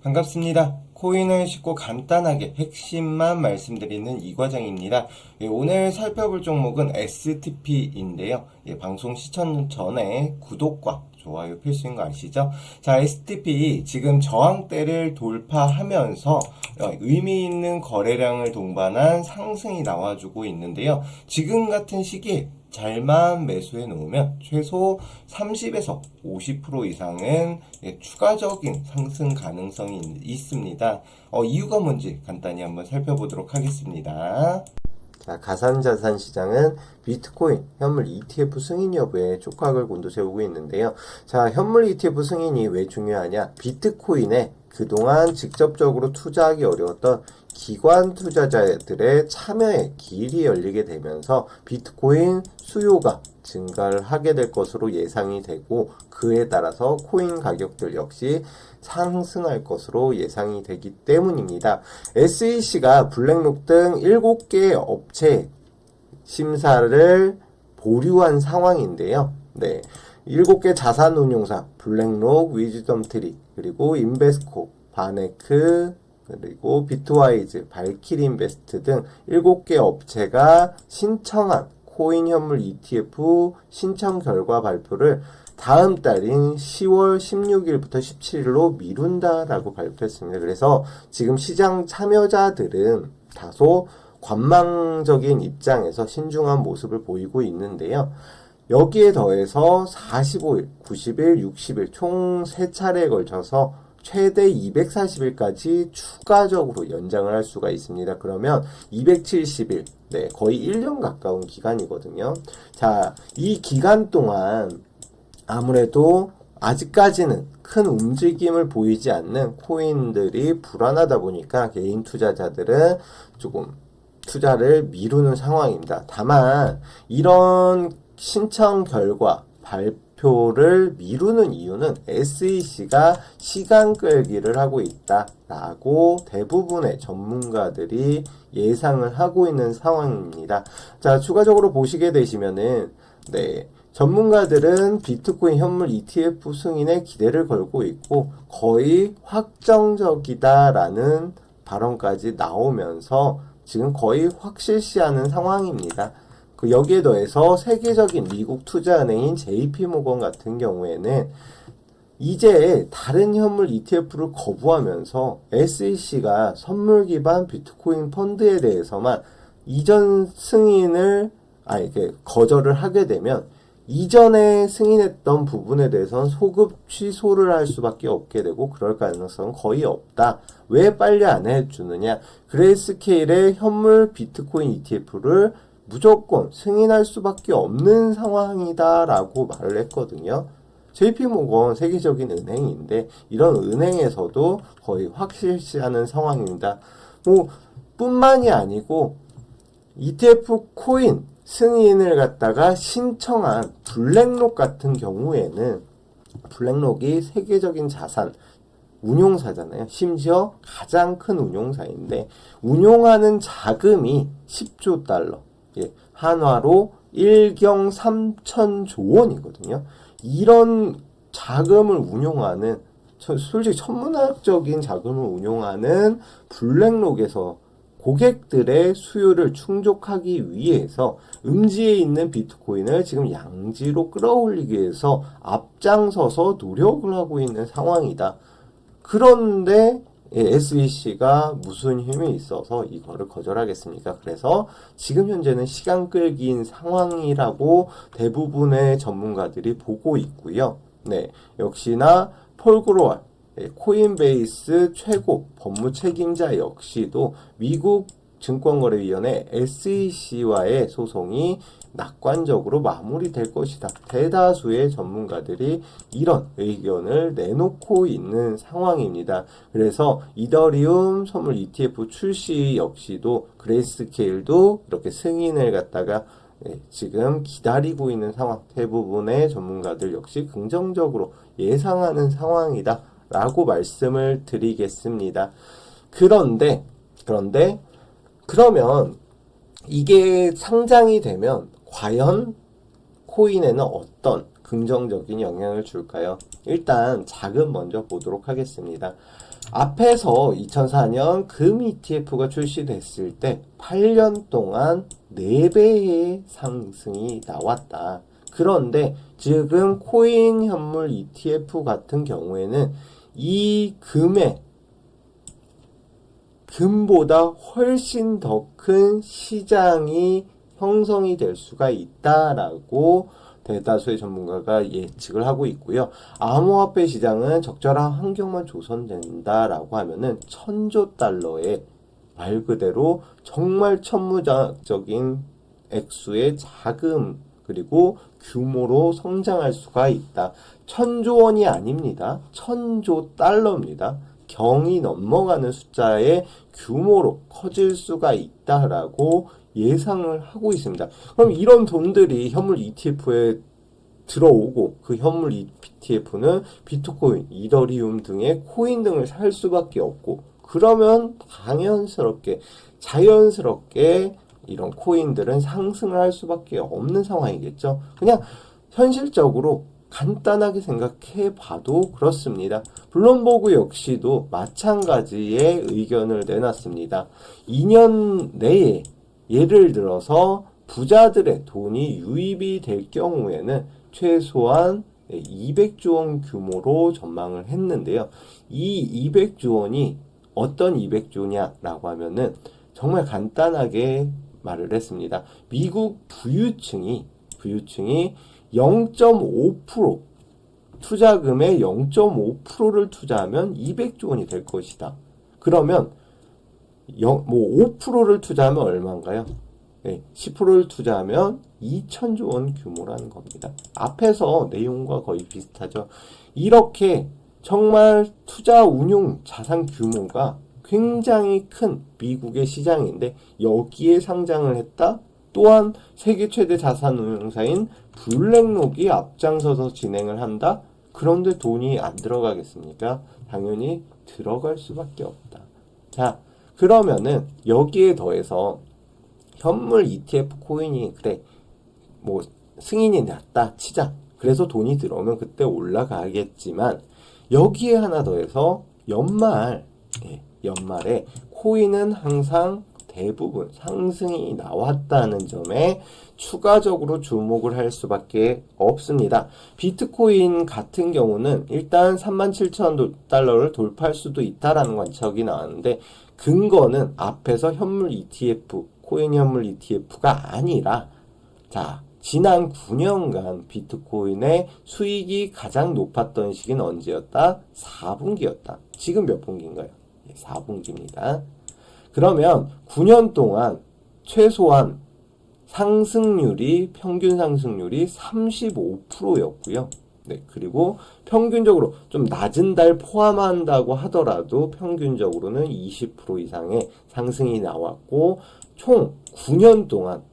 반갑습니다. 코인을 쉽고 간단하게 핵심만 말씀드리는 이 과정입니다. 오늘 살펴볼 종목은 STP인데요. 방송 시청 전에 구독과 좋아요 필수인 거 아시죠? 자, STP 지금 저항대를 돌파하면서 의미 있는 거래량을 동반한 상승이 나와주고 있는데요. 지금 같은 시기에 잘만 매수해 놓으면 최소 30에서 50% 이상은 추가적인 상승 가능성이 있습니다. 이유가 뭔지 간단히 한번 살펴보도록 하겠습니다. 자, 가상자산 시장은 비트코인, 현물 ETF 승인 여부에 촉각을 곤두세우고 있는데요. 자, 현물 ETF 승인이 왜 중요하냐? 비트코인에 그동안 직접적으로 투자하기 어려웠던 기관 투자자들의 참여의 길이 열리게 되면서 비트코인 수요가 증가를 하게 될 것으로 예상이 되고, 그에 따라서 코인 가격들 역시 상승할 것으로 예상이 되기 때문입니다. SEC가 블랙록 등 7개 업체 심사를 보류한 상황인데요. 네. 7개 자산운용사, 블랙록, 위즈덤트리, 그리고 인베스코, 바네크, 그리고 비트와이즈, 발키리인베스트 등 7개 업체가 신청한 코인 현물 ETF 신청 결과 발표를 다음 달인 10월 16일부터 17일로 미룬다라고 발표했습니다. 그래서 지금 시장 참여자들은 다소 관망적인 입장에서 신중한 모습을 보이고 있는데요. 여기에 더해서 45일, 90일, 60일 총 3차례에 걸쳐서 최대 240일까지 추가적으로 연장을 할 수가 있습니다. 그러면 270일, 네, 거의 1년 가까운 기간이거든요. 자, 이 기간 동안 아무래도 아직까지는 큰 움직임을 보이지 않는 코인들이 불안하다 보니까 개인 투자자들은 조금 투자를 미루는 상황입니다. 다만 이런 신청 결과 발표를 미루는 이유는 SEC가 시간 끌기를 하고 있다라고 대부분의 전문가들이 예상을 하고 있는 상황입니다. 자, 추가적으로 보시게 되시면은, 네, 전문가들은 비트코인 현물 ETF 승인에 기대를 걸고 있고 거의 확정적이다라는 발언까지 나오면서 지금 거의 확실시하는 상황입니다. 여기에 더해서 세계적인 미국 투자은행인 JP모건 같은 경우에는 이제 다른 현물 ETF를 거부하면서 SEC가 선물 기반 비트코인 펀드에 대해서만 이전 승인을 이렇게 거절을 하게 되면 이전에 승인했던 부분에 대해서는 소급 취소를 할 수밖에 없게 되고 그럴 가능성은 거의 없다. 왜 빨리 안 해주느냐? 그레이스케일의 현물 비트코인 ETF를 무조건 승인할 수밖에 없는 상황이다라고 말을 했거든요. JP모건 세계적인 은행인데 이런 은행에서도 거의 확실시하는 상황입니다. 뿐만이 아니고 ETF 코인 승인을 갖다가 신청한 블랙록 같은 경우에는 블랙록이 세계적인 자산 운용사잖아요. 심지어 가장 큰 운용사인데 운용하는 자금이 10조 달러, 한화로 1경 3천조 원이거든요. 이런 자금을 운용하는, 솔직히 천문학적인 자금을 운용하는 블랙록에서 고객들의 수요를 충족하기 위해서 음지에 있는 비트코인을 지금 양지로 끌어올리기 위해서 앞장서서 노력을 하고 있는 상황이다. 그런데 SEC가 무슨 힘이 있어서 이거를 거절하겠습니까? 그래서 지금 현재는 시간 끌기인 상황이라고 대부분의 전문가들이 보고 있고요. 네, 역시나 폴 그로왈 코인베이스 최고 법무 책임자 역시도 미국 증권거래위원회 SEC와의 소송이 낙관적으로 마무리될 것이다. 대다수의 전문가들이 이런 의견을 내놓고 있는 상황입니다. 그래서 이더리움 선물 ETF 출시 역시도 그레이스케일도 이렇게 승인을 갖다가 지금 기다리고 있는 상황, 대부분의 전문가들 역시 긍정적으로 예상하는 상황이다 라고 말씀을 드리겠습니다. 그러면 이게 상장이 되면 과연 코인에는 어떤 긍정적인 영향을 줄까요? 일단 자금 먼저 보도록 하겠습니다. 앞에서 2004년 금 ETF가 출시됐을 때 8년 동안 4배의 상승이 나왔다. 그런데 지금 코인 현물 ETF 같은 경우에는 이 금보다 훨씬 더 큰 시장이 형성이 될 수가 있다라고 대다수의 전문가가 예측을 하고 있고요. 암호화폐 시장은 적절한 환경만 조성된다라고 하면은 1000조 달러의 말 그대로 정말 천문학적인 액수의 자금 그리고 규모로 성장할 수가 있다. 1000조 원이 아닙니다. 1000조 달러입니다. 경이 넘어가는 숫자의 규모로 커질 수가 있다라고 예상을 하고 있습니다. 그럼 이런 돈들이 현물 ETF에 들어오고 그 현물 ETF는 비트코인, 이더리움 등의 코인 등을 살 수밖에 없고 그러면 자연스럽게 이런 코인들은 상승을 할 수밖에 없는 상황이겠죠. 그냥 현실적으로 간단하게 생각해 봐도 그렇습니다. 블룸버그 역시도 마찬가지의 의견을 내놨습니다. 2년 내에 예를 들어서 부자들의 돈이 유입이 될 경우에는 최소한 200조 원 규모로 전망을 했는데요. 이 200조 원이 어떤 200조냐라고 하면은 정말 간단하게 말을 했습니다. 미국 부유층이 0.5% 투자금의 0.5%를 투자하면 200조 원이 될 것이다. 그러면 5%를 투자하면 얼마인가요? 네, 10%를 투자하면 2천조 원 규모라는 겁니다. 앞에서 내용과 거의 비슷하죠. 이렇게 정말 투자 운용 자산 규모가 굉장히 큰 미국의 시장인데 여기에 상장을 했다? 또한 세계 최대 자산 운용사인 블랙록이 앞장서서 진행을 한다? 그런데 돈이 안 들어가겠습니까? 당연히 들어갈 수밖에 없다. 자, 그러면은 여기에 더해서 현물 ETF 코인이 그래 뭐 승인이 났다 치자. 그래서 돈이 들어오면 그때 올라가겠지만 여기에 하나 더해서 연말에 코인은 항상 대부분 상승이 나왔다는 점에 추가적으로 주목을 할 수밖에 없습니다. 비트코인 같은 경우는 일단 37,000달러를 돌파할 수도 있다라는 관측이 나왔는데 근거는 앞에서 현물 ETF, 코인 현물 ETF가 아니라 자, 지난 9년간 비트코인의 수익이 가장 높았던 시기는 언제였다? 4분기였다. 지금 몇 분기인가요? 4분기입니다. 그러면 9년 동안 최소한 평균 상승률이 35%였고요. 네, 그리고 평균적으로 좀 낮은 달 포함한다고 하더라도 평균적으로는 20% 이상의 상승이 나왔고 총 9년 동안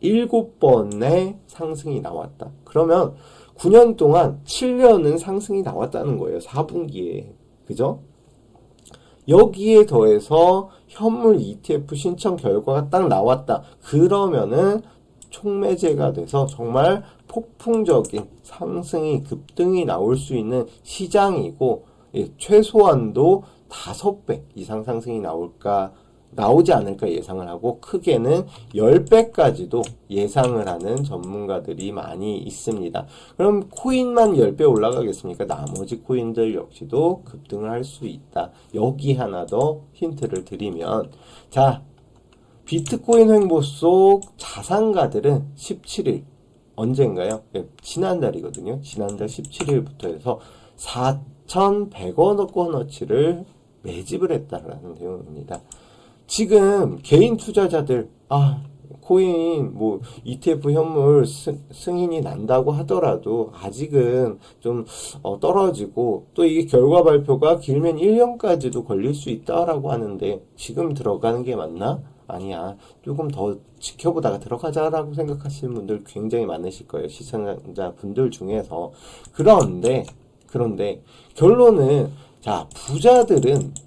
7번의 상승이 나왔다. 그러면 9년 동안 7년은 상승이 나왔다는 거예요. 4분기에. 그죠? 여기에 더해서 현물 ETF 신청 결과가 딱 나왔다. 그러면은 촉매제가 돼서 정말 폭풍적인 상승이 급등이 나올 수 있는 시장이고 최소한도 5배 이상 상승이 나오지 않을까 예상을 하고 크게는 10배까지도 예상을 하는 전문가들이 많이 있습니다. 그럼 코인만 10배 올라가겠습니까? 나머지 코인들 역시도 급등을 할 수 있다. 여기 하나 더 힌트를 드리면 자, 비트코인 횡보 속 자산가들은 17일 언젠가요? 네, 지난달이거든요. 지난달 17일부터 해서 4,100억 원어치를 매집을 했다라는 내용입니다. 지금 개인 투자자들 코인 ETF 현물 승인이 난다고 하더라도 아직은 좀 떨어지고 또 이게 결과 발표가 길면 1년까지도 걸릴 수 있다라고 하는데 지금 들어가는 게 맞나? 아니야. 조금 더 지켜보다가 들어가자라고 생각하시는 분들 굉장히 많으실 거예요. 시청자분들 중에서. 그런데 결론은 자, 부자들은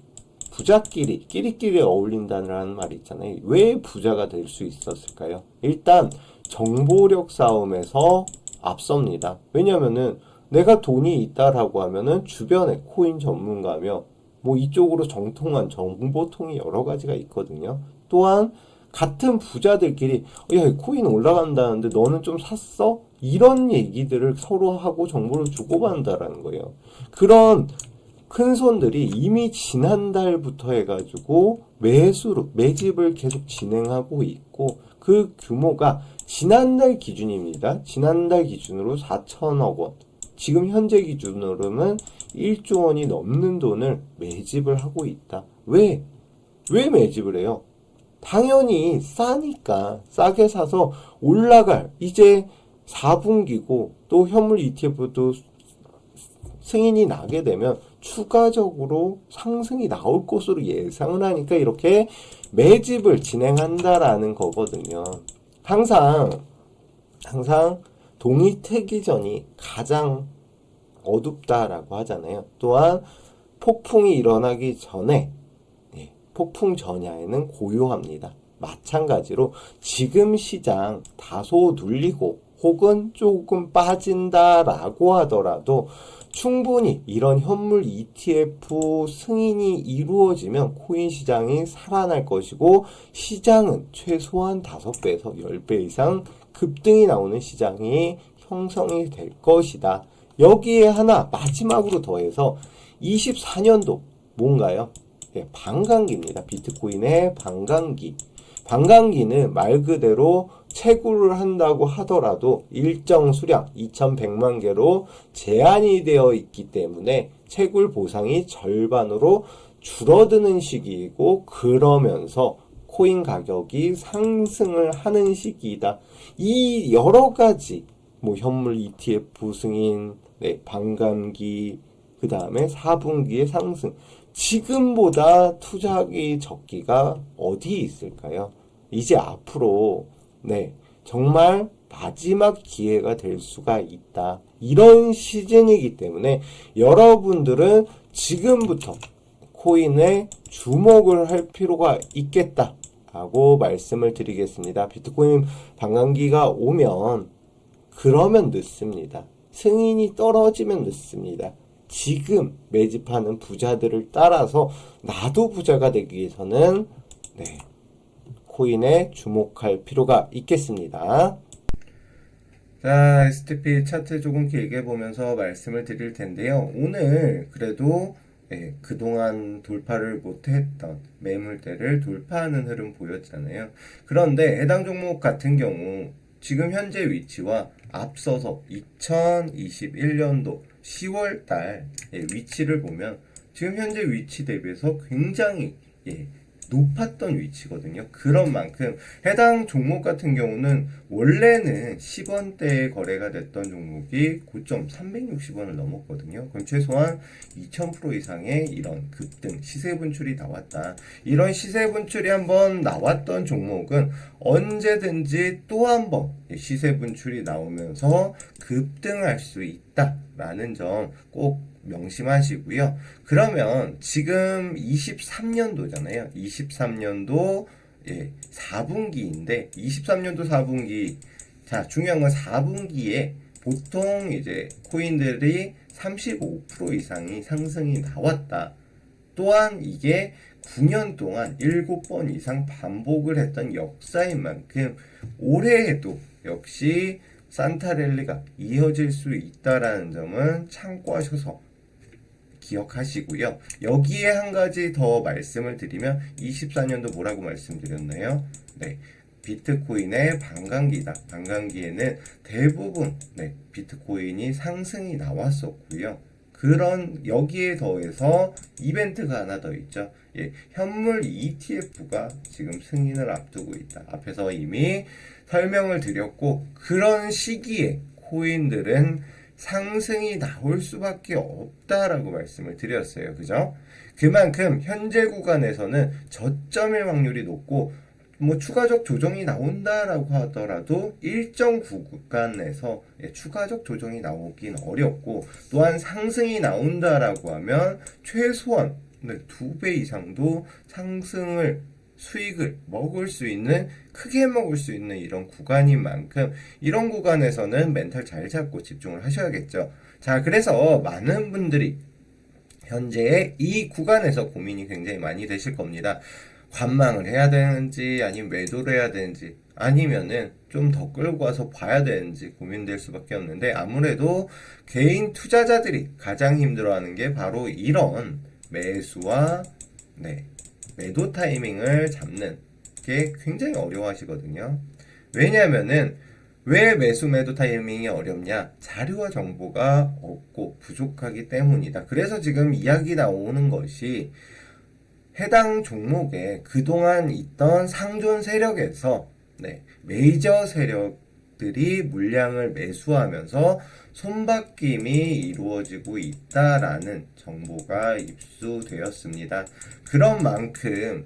끼리끼리 어울린다는 말이 있잖아요. 왜 부자가 될 수 있었을까요? 일단 정보력 싸움에서 앞섭니다. 왜냐면은 내가 돈이 있다라고 하면은 주변에 코인 전문가며 뭐 이쪽으로 정통한 정보통이 여러 가지가 있거든요. 또한 같은 부자들끼리 야, 코인 올라간다는데 너는 좀 샀어? 이런 얘기들을 서로 하고 정보를 주고받는다라는 거예요. 그런 큰 손들이 이미 지난달부터 해가지고 매집을 계속 진행하고 있고 그 규모가 지난달 기준입니다. 지난달 기준으로 4천억 원. 지금 현재 기준으로는 1조 원이 넘는 돈을 매집을 하고 있다. 왜? 왜 매집을 해요? 당연히 싸니까 싸게 사서 올라갈 이제 4분기고 또 현물 ETF도 승인이 나게 되면 추가적으로 상승이 나올 것으로 예상을 하니까 이렇게 매집을 진행한다라는 거거든요. 항상 동이 트기 전이 가장 어둡다라고 하잖아요. 또한 폭풍이 일어나기 전에 폭풍 전야에는 고요합니다. 마찬가지로 지금 시장 다소 눌리고 혹은 조금 빠진다라고 하더라도 충분히 이런 현물 ETF 승인이 이루어지면 코인 시장이 살아날 것이고 시장은 최소한 5배에서 10배 이상 급등이 나오는 시장이 형성이 될 것이다. 여기에 하나 마지막으로 더해서 24년도 뭔가요? 반감기입니다. 비트코인의 반감기. 반감기는 말 그대로 채굴을 한다고 하더라도 일정 수량 2100만 개로 제한이 되어 있기 때문에 채굴 보상이 절반으로 줄어드는 시기이고 그러면서 코인 가격이 상승을 하는 시기이다. 이 여러 가지 현물 ETF 승인, 반감기, 그 다음에 4분기의 상승. 지금보다 투자하기 적기가 어디 있을까요? 이제 앞으로 정말 마지막 기회가 될 수가 있다. 이런 시즌이기 때문에 여러분들은 지금부터 코인에 주목을 할 필요가 있겠다라고 말씀을 드리겠습니다. 비트코인 반감기가 오면 그러면 늦습니다. 승인이 떨어지면 늦습니다. 지금 매집하는 부자들을 따라서 나도 부자가 되기 위해서는 코인에 주목할 필요가 있겠습니다. 자, S&P 차트 조금 길게 보면서 말씀을 드릴 텐데요. 오늘 그래도 그동안 돌파를 못했던 매물대를 돌파하는 흐름 보였잖아요. 그런데 해당 종목 같은 경우 지금 현재 위치와 앞서서 2021년도 10월달 위치를 보면 지금 현재 위치 대비해서 굉장히 높았던 위치거든요. 그런 만큼 해당 종목 같은 경우는 원래는 10원대에 거래가 됐던 종목이 고점 360원을 넘었거든요. 그럼 최소한 2000% 이상의 이런 급등, 시세 분출이 나왔다. 이런 시세 분출이 한번 나왔던 종목은 언제든지 또 한번 시세 분출이 나오면서 급등할 수 있다라는 점 꼭 명심하시고요. 그러면 지금 23년도잖아요. 23년도 4분기인데 23년도 4분기 자, 중요한 건 4분기에 보통 이제 코인들이 35% 이상이 상승이 나왔다. 또한 이게 9년 동안 7번 이상 반복을 했던 역사인 만큼 올해에도 역시 산타랠리가 이어질 수 있다라는 점은 참고하셔서 기억하시고요. 여기에 한 가지 더 말씀을 드리면 24년도 뭐라고 말씀드렸나요? 비트코인의 반감기다. 반감기에는 대부분 비트코인이 상승이 나왔었고요. 그런 여기에 더해서 이벤트가 하나 더 있죠. 현물 ETF가 지금 승인을 앞두고 있다. 앞에서 이미 설명을 드렸고 그런 시기에 코인들은 상승이 나올 수밖에 없다라고 말씀을 드렸어요. 그죠? 그만큼 현재 구간에서는 저점일 확률이 높고 추가적 조정이 나온다라고 하더라도 일정 구간에서 추가적 조정이 나오긴 어렵고 또한 상승이 나온다라고 하면 최소한 2배 이상도 상승을 수익을 먹을 수 있는 크게 먹을 수 있는 이런 구간인 만큼 이런 구간에서는 멘탈 잘 잡고 집중을 하셔야겠죠. 자, 그래서 많은 분들이 현재 이 구간에서 고민이 굉장히 많이 되실 겁니다. 관망을 해야 되는지 아니면 매도를 해야 되는지 아니면은 좀 더 끌고 와서 봐야 되는지 고민될 수밖에 없는데, 아무래도 개인 투자자들이 가장 힘들어하는 게 바로 이런 매수와 매도 타이밍을 잡는 게 굉장히 어려워하시거든요. 왜냐하면은 왜 매수 매도 타이밍이 어렵냐? 자료와 정보가 없고 부족하기 때문이다. 그래서 지금 이야기 나오는 것이 해당 종목에 그동안 있던 상존 세력에서 메이저 세력들이 물량을 매수하면서 손바뀜이 이루어지고 있다라는 정보가 입수되었습니다. 그런 만큼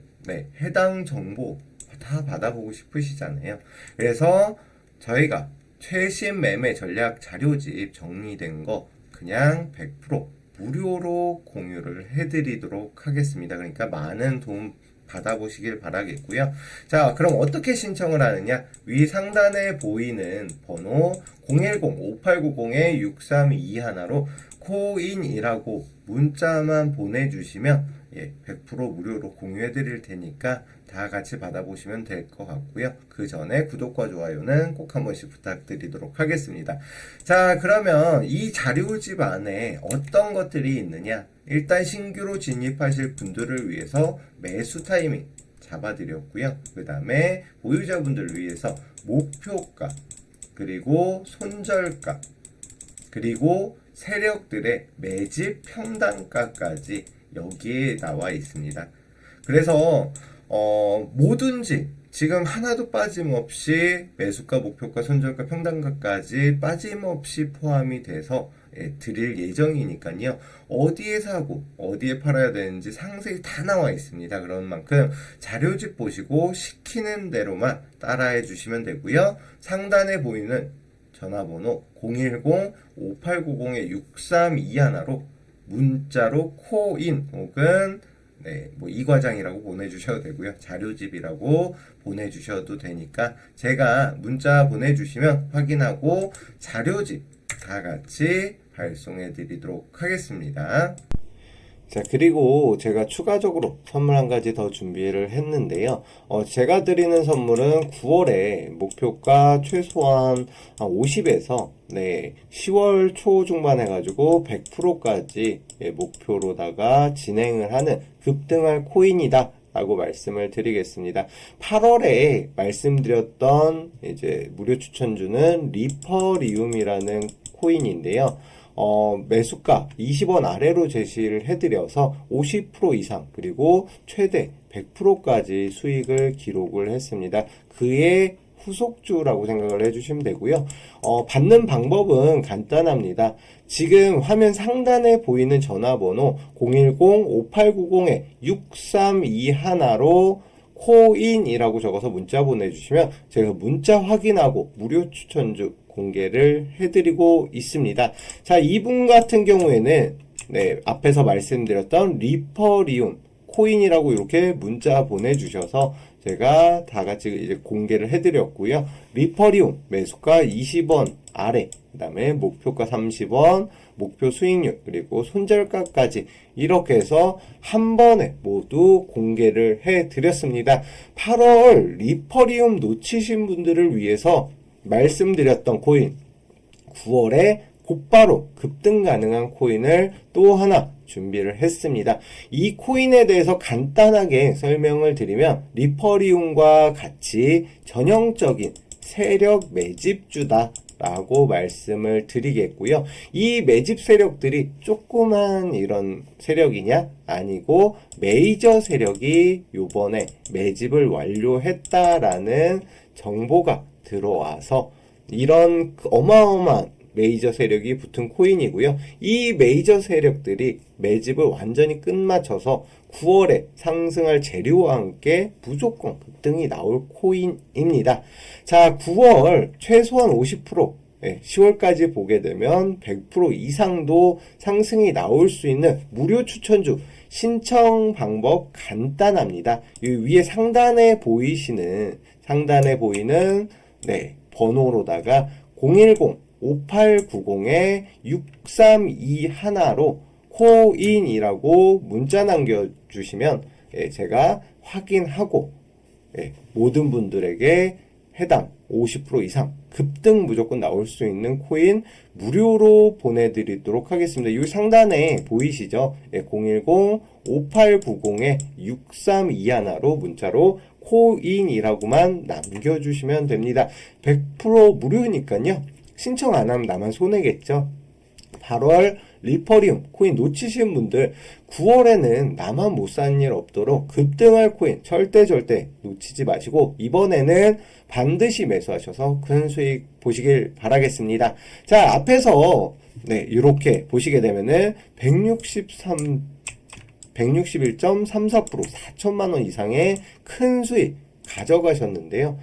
해당 정보 다 받아보고 싶으시잖아요. 그래서 저희가 최신 매매 전략 자료집 정리된 거 그냥 100% 무료로 공유를 해드리도록 하겠습니다. 그러니까 많은 도움 받아보시길 바라겠고요. 자, 그럼 어떻게 신청을 하느냐? 위 상단에 보이는 번호 010-5890-6321로 코인이라고 문자만 보내주시면 100% 무료로 공유해드릴 테니까 다 같이 받아보시면 될 것 같고요. 그 전에 구독과 좋아요는 꼭 한 번씩 부탁드리도록 하겠습니다. 자, 그러면 이 자료집 안에 어떤 것들이 있느냐? 일단 신규로 진입하실 분들을 위해서 매수 타이밍 잡아드렸고요. 그 다음에 보유자분들을 위해서 목표가, 그리고 손절가, 그리고 세력들의 매집 평단가까지 여기에 나와 있습니다. 그래서 뭐든지 지금 하나도 빠짐없이 매수가, 목표가, 손절가, 평단가까지 빠짐없이 포함이 돼서 드릴 예정이니까요. 어디에 사고 어디에 팔아야 되는지 상세히 다 나와 있습니다. 그런 만큼 자료집 보시고 시키는 대로만 따라해 주시면 되고요. 상단에 보이는 전화번호 010-5890-6321로 문자로 코인 혹은 이 과장이라고 보내주셔도 되고요. 자료집이라고 보내주셔도 되니까 제가 문자 보내주시면 확인하고 자료집 다 같이 발송해 드리도록 하겠습니다. 자, 그리고 제가 추가적으로 선물 한 가지 더 준비를 했는데요. 제가 드리는 선물은 9월에 목표가 최소한 50에서 10월 초 중반 해가지고 100%까지 목표로다가 진행을 하는 급등할 코인이다 라고 말씀을 드리겠습니다. 8월에 말씀드렸던 이제 무료 추천주는 리퍼리움이라는 코인인데요. 매수가 20원 아래로 제시를 해드려서 50% 이상 그리고 최대 100%까지 수익을 기록을 했습니다. 그의 후속주라고 생각을 해주시면 되고요. 받는 방법은 간단합니다. 지금 화면 상단에 보이는 전화번호 010-5890-6321로 코인이라고 적어서 문자 보내주시면 제가 문자 확인하고 무료 추천주 공개를 해드리고 있습니다. 자, 이분 같은 경우에는 앞에서 말씀드렸던 리퍼리움 코인이라고 이렇게 문자 보내주셔서 제가 다 같이 이제 공개를 해드렸고요. 리퍼리움 매수가 20원 아래, 그 다음에 목표가 30원, 목표 수익률, 그리고 손절가까지 이렇게 해서 한 번에 모두 공개를 해드렸습니다. 8월 리퍼리움 놓치신 분들을 위해서 말씀드렸던 코인 9월에 곧바로 급등 가능한 코인을 또 하나 준비를 했습니다. 이 코인에 대해서 간단하게 설명을 드리면 리퍼리움과 같이 전형적인 세력 매집주다 라고 말씀을 드리겠고요. 이 매집 세력들이 조그만 이런 세력이냐? 아니고 메이저 세력이 요번에 매집을 완료했다라는 정보가 들어와서 이런 어마어마한 메이저 세력이 붙은 코인이고요. 이 메이저 세력들이 매집을 완전히 끝마쳐서 9월에 상승할 재료와 함께 무조건 급등이 나올 코인입니다. 자, 9월 최소한 50%, 10월까지 보게 되면 100% 이상도 상승이 나올 수 있는 무료 추천주 신청 방법 간단합니다. 이 위에 상단에 보이는 번호로다가 010 5890-6321로 코인이라고 문자 남겨주시면 제가 확인하고 모든 분들에게 해당 50% 이상 급등 무조건 나올 수 있는 코인 무료로 보내드리도록 하겠습니다. 여기 상단에 보이시죠? 010-5890-6321로 문자로 코인이라고만 남겨주시면 됩니다. 100% 무료니까요. 신청 안 하면 나만 손해겠죠. 8월 리퍼리움 코인 놓치신 분들 9월에는 나만 못 사는 일 없도록 급등할 코인 절대 놓치지 마시고 이번에는 반드시 매수하셔서 큰 수익 보시길 바라겠습니다. 자, 앞에서 이렇게 보시게 되면은 161.34% 4천만원 이상의 큰 수익 가져가셨는데요.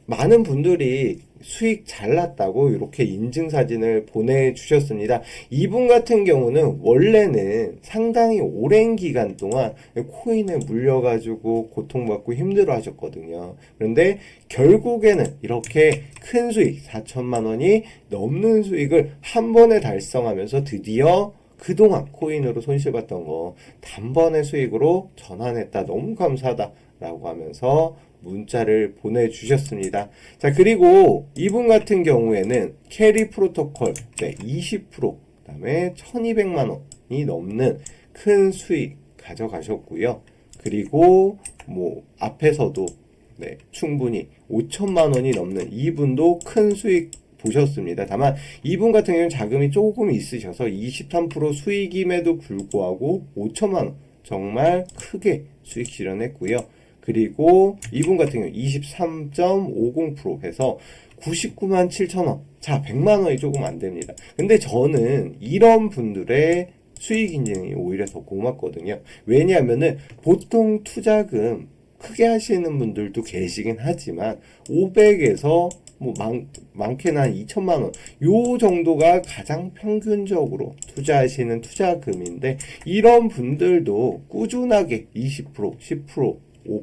많은 분들이 수익 잘 났다고 이렇게 인증사진을 보내주셨습니다. 이분 같은 경우는 원래는 상당히 오랜 기간 동안 코인에 물려가지고 고통받고 힘들어 하셨거든요. 그런데 결국에는 이렇게 큰 수익 4천만 원이 넘는 수익을 한 번에 달성하면서 드디어 그동안 코인으로 손실봤던 거 단번에 수익으로 전환했다. 너무 감사하다 라고 하면서 문자를 보내주셨습니다. 자, 그리고 이분 같은 경우에는 캐리 프로토콜 20% 그다음에 1200만원이 넘는 큰 수익 가져가셨고요. 그리고 앞에서도 충분히 5천만원이 넘는 이분도 큰 수익 보셨습니다. 다만 이분 같은 경우는 자금이 조금 있으셔서 23% 수익임에도 불구하고 5천만원 정말 크게 수익 실현했고요. 그리고 이분 같은 경우 23.50% 해서 99만 7천원. 자, 100만원이 조금 안 됩니다. 근데 저는 이런 분들의 수익 인증이 오히려 더 고맙거든요. 왜냐하면은 보통 투자금 크게 하시는 분들도 계시긴 하지만 500에서 많게는 한 2천만원 요 정도가 가장 평균적으로 투자하시는 투자금인데 이런 분들도 꾸준하게 20%, 10%,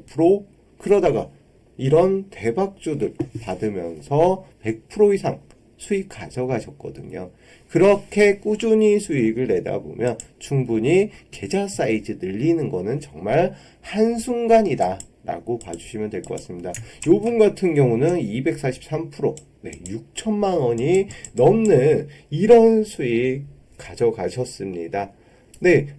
5% 그러다가 이런 대박주들 받으면서 100% 이상 수익 가져가셨거든요. 그렇게 꾸준히 수익을 내다 보면 충분히 계좌 사이즈 늘리는 거는 정말 한순간이다 라고 봐주시면 될 것 같습니다. 요분 같은 경우는 243% 6천만 원이 넘는 이런 수익 가져가셨습니다.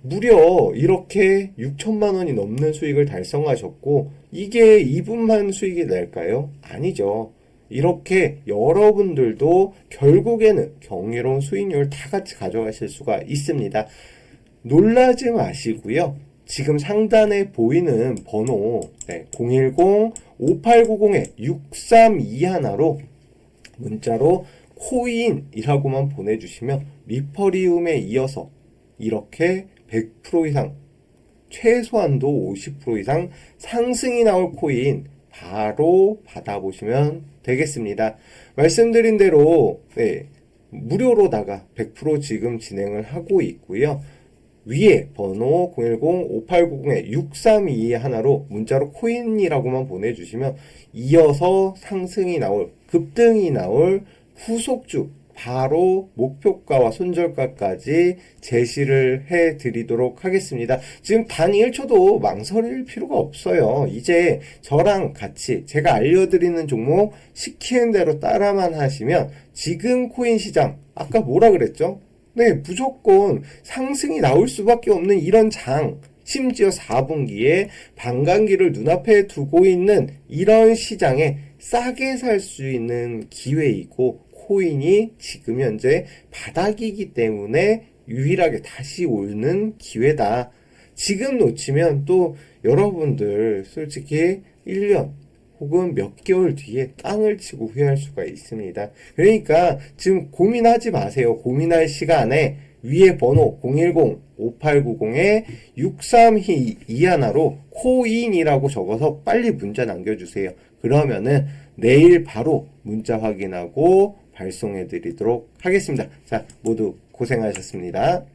무려 이렇게 6천만 원이 넘는 수익을 달성하셨고 이게 이분만 수익이 날까요? 아니죠. 이렇게 여러분들도 결국에는 경이로운 수익률 다 같이 가져가실 수가 있습니다. 놀라지 마시고요. 지금 상단에 보이는 번호 010-5890-6321로 문자로 코인이라고만 보내주시면 리퍼리움에 이어서 이렇게 100% 이상 최소한도 50% 이상 상승이 나올 코인 바로 받아보시면 되겠습니다. 말씀드린 대로 무료로다가 100% 지금 진행을 하고 있고요. 위에 번호 010-5890-6322 문자로 코인이라고만 보내주시면 이어서 상승이 나올 급등이 나올 후속주 바로 목표가와 손절가까지 제시를 해드리도록 하겠습니다. 지금 단 1초도 망설일 필요가 없어요. 이제 저랑 같이 제가 알려드리는 종목 시키는 대로 따라만 하시면 지금 코인 시장 아까 뭐라 그랬죠? 무조건 상승이 나올 수밖에 없는 이런 장, 심지어 4분기에 반감기를 눈앞에 두고 있는 이런 시장에 싸게 살 수 있는 기회이고 코인이 지금 현재 바닥이기 때문에 유일하게 다시 오르는 기회다. 지금 놓치면 또 여러분들 솔직히 1년 혹은 몇 개월 뒤에 땅을 치고 후회할 수가 있습니다. 그러니까 지금 고민하지 마세요. 고민할 시간에 위에 번호 010-5890-6321로 코인이라고 적어서 빨리 문자 남겨주세요. 그러면은 내일 바로 문자 확인하고 발송해 드리도록 하겠습니다. 자, 모두 고생하셨습니다.